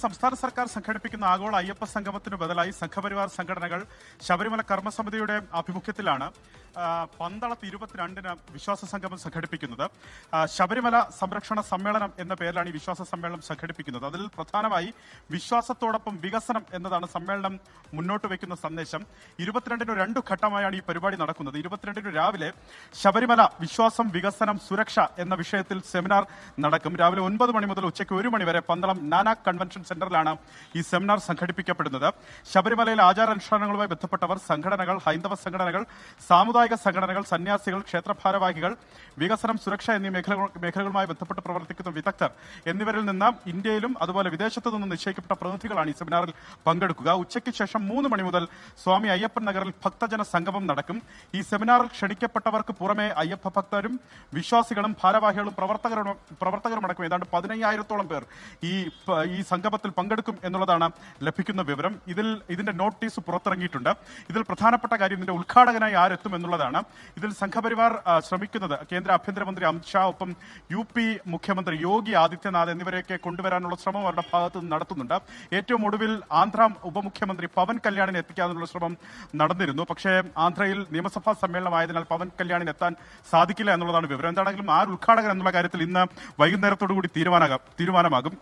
സംസ്ഥാന സർക്കാർ സംഘടിപ്പിക്കുന്ന ആഗോള അയ്യപ്പ സംഗമത്തിനു ബദലായി സംഘപരിവാർ സംഘടനകൾ ശബരിമല കർമ്മസമിതിയുടെ ആഭിമുഖ്യത്തിലാണ് പന്തളത്ത് 22-ന് വിശ്വാസ സംഗമം സംഘടിപ്പിക്കുന്നത്. ശബരിമല സംരക്ഷണ സമ്മേളനം എന്ന പേരിലാണ് ഈ വിശ്വാസ സമ്മേളനം സംഘടിപ്പിക്കുന്നത്. അതിൽ പ്രധാനമായി വിശ്വാസത്തോടൊപ്പം വികസനം എന്നതാണ് സമ്മേളനം മുന്നോട്ട് വയ്ക്കുന്ന സന്ദേശം. 22-ന് 2 ഘട്ടമായാണ് ഈ പരിപാടി നടക്കുന്നത്. 22-ന് രാവിലെ ശബരിമല വിശ്വാസം, വികസനം, സുരക്ഷ എന്ന വിഷയത്തിൽ സെമിനാർ നടക്കും. രാവിലെ 9 മണി മുതൽ ഉച്ചയ്ക്ക് 1 മണി വരെ പന്തളം നാനാക് കൺവെൻഷൻ സെന്ററിലാണ് ഈ സെമിനാർ സംഘടിപ്പിക്കപ്പെടുന്നത്. ശബരിമലയിലെ ആചാരാനുഷ്ഠാനങ്ങളുമായി ബന്ധപ്പെട്ടവർ, സംഘടനകൾ, ഹൈന്ദവ സംഘടനകൾ, സാമുദായിക സംഘടനകൾ, സന്യാസികൾ, ക്ഷേത്ര ഭാരവാഹികൾ, വികസനം, സുരക്ഷ എന്നീ മേഖലകളുമായി ബന്ധപ്പെട്ട് പ്രവർത്തിക്കുന്ന വിദഗ്ധർ എന്നിവരിൽ നിന്ന് ഇന്ത്യയിലും അതുപോലെ വിദേശത്തു നിന്നും നിശ്ചയിക്കപ്പെട്ട പ്രതിനിധികളാണ് ഈ സെമിനാറിൽ പങ്കെടുക്കുക. ഉച്ചയ്ക്ക് ശേഷം 3 മണി മുതൽ സ്വാമി അയ്യപ്പൻ നഗറിൽ ഭക്തജന സംഗമം നടക്കും. ഈ സെമിനാറിൽ ക്ഷണിക്കപ്പെട്ടവർക്ക് പുറമെ അയ്യപ്പ ഭക്തരും വിശ്വാസികളും ഭാരവാഹികളും പ്രവർത്തകരും അടക്കം ഏതാണ്ട് 15,000-ഓളം പേർ ഈ സംഗമത്തിൽ പങ്കെടുക്കും എന്നുള്ളതാണ് ലഭിക്കുന്ന വിവരം. ഇതിന്റെ നോട്ടീസ് പുറത്തിറങ്ങിയിട്ടുണ്ട്. ഇതിൽ പ്രധാനപ്പെട്ട കാര്യം ഇതിന്റെ ഉദ്ഘാടകനായി ആരെത്തും എന്നുള്ളതാണ്. ഇതിൽ സംഘപരിവാർ ശ്രമിക്കുന്നത് കേന്ദ്ര ആഭ്യന്തരമന്ത്രി അമിത്ഷാ, ഒപ്പം UP മുഖ്യമന്ത്രി യോഗി ആദിത്യനാഥ് എന്നിവരെയൊക്കെ കൊണ്ടുവരാനുള്ള ശ്രമം അവരുടെ ഭാഗത്ത് നിന്ന് നടത്തുന്നുണ്ട്. ഏറ്റവും ഒടുവിൽ ആന്ധ്ര ഉപമുഖ്യമന്ത്രി പവൻ കല്യാണിനെ എത്തിക്കാനുള്ള ശ്രമം നടന്നിരുന്നു. പക്ഷേ ആന്ധ്രയിൽ നിയമസഭാ സമ്മേളനമായതിനാൽ പവൻ കല്യാണിന് എത്താൻ സാധിക്കില്ല എന്നുള്ളതാണ് വിവരം. എന്താണെങ്കിലും ഉദ്ഘാടകൻ എന്നുള്ള കാര്യത്തിൽ ഇന്ന് വൈകുന്നേരത്തോടുകൂടി തീരുമാനമാകും.